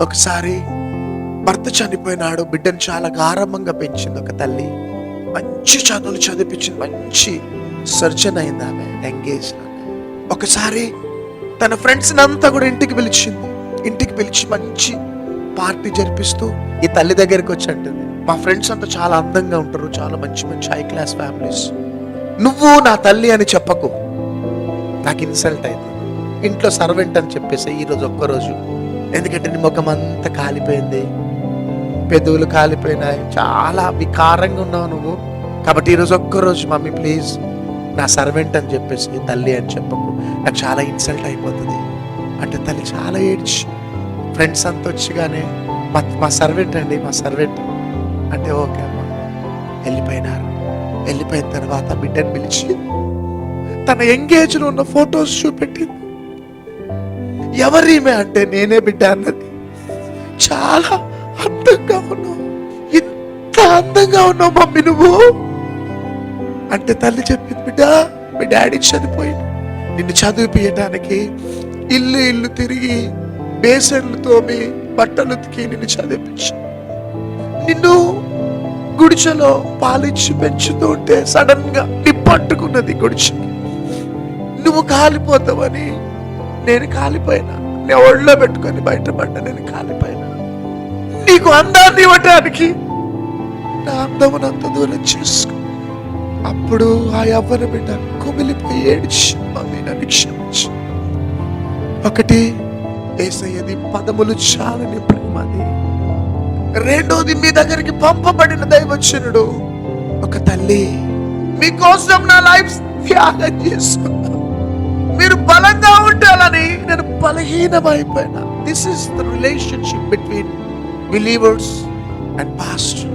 ఒకసారి భర్త చనిపోయినాడు, బిడ్డను చాలా గారాబంగా పెంచింది ఒక తల్లి. మంచి చదువులు చదివించింది, మంచి సర్జన్ అయింది ఆమె, ఎంగేజ్. ఒకసారి తన ఫ్రెండ్స్ అంతా కూడా ఇంటికి పిలిచి మంచి పార్టీ జరిపిస్తూ ఈ తల్లి దగ్గరికి వచ్చి అంటుంది, మా ఫ్రెండ్స్ అంతా చాలా అందంగా ఉంటారు, చాలా మంచి మంచి హై క్లాస్ ఫ్యామిలీస్, నువ్వు నా తల్లి అని చెప్పకు, నాకు ఇన్సల్ట్ అయింది. ఇంట్లో సర్వెంట్ అని చెప్పేసి ఈరోజు ఒక్కరోజు, ఎందుకంటే నీ ముఖం అంతా కాలిపోయింది, పెదవులు కాలిపోయినాయి, చాలా వికారంగా ఉన్నావు నువ్వు, కాబట్టి ఈరోజు ఒక్కరోజు మమ్మీ ప్లీజ్ నా సర్వెంట్ అని చెప్పేసి తల్లి అని చెప్పకు, నాకు చాలా ఇన్సల్ట్ అయిపోతుంది అంటే తల్లి చాలా ఏడ్చి, ఫ్రెండ్స్ అంతా వచ్చిగానే మా సర్వెంట్ అండి, మా సర్వెంట్ అంటే ఓకే అమ్మా. వెళ్ళిపోయినారు. వెళ్ళిపోయిన తర్వాత బిడ్డను పిలిచి తన ఎంగేజ్లో ఉన్న ఫొటోస్ చూపెట్టింది. ఎవరీమే అంటే నేనే బిడ్డ అన్నది. చాలా అందంగా ఉన్నావు, ఇంత అందంగా ఉన్నావు మమ్మీ నువ్వు అంటే తల్లి చెప్పింది, బిడ్డ మీ డాడీ చనిపోయింది, నిన్ను చదివిపియటానికి ఇల్లు తిరిగి బేసన్లు తోమి బట్టలు ఉతికి నిన్ను చదివించి, నిన్ను గుడిచెలో పాలిచ్చి పెంచుతూ ఉంటే సడన్ గా నిప్పట్టుకున్నది గుడిచెకి, నువ్వు కాలిపోతావని నేను కాలిపోయినా, నీ ఒళ్ళో పెట్టుకొని బయటపడ్డా, నేను కాలిపోయినా, నీకు అందాన్ని ఇవ్వటానికి నా అందమునంత దూరం చేసుకో. అప్పుడు ఆ యవ్వన బిడ్డ కుమిలిపోయి ఏడ్చి, మమ్మీ నన్ను క్షమించు. ఒకటి, యేసయ్యది పదములు చాలని ప్రేమది. రెండోది, మీ దగ్గరికి పంపబడిన దైవజనుడు ఒక తల్లి, మీకోసం నా లైఫ్ త్యాగం చేసుకున్నా, మీరు బలంగా ఉండాలని నేను బలహీనమైపోయినా. This is the relationship between believers and pastor.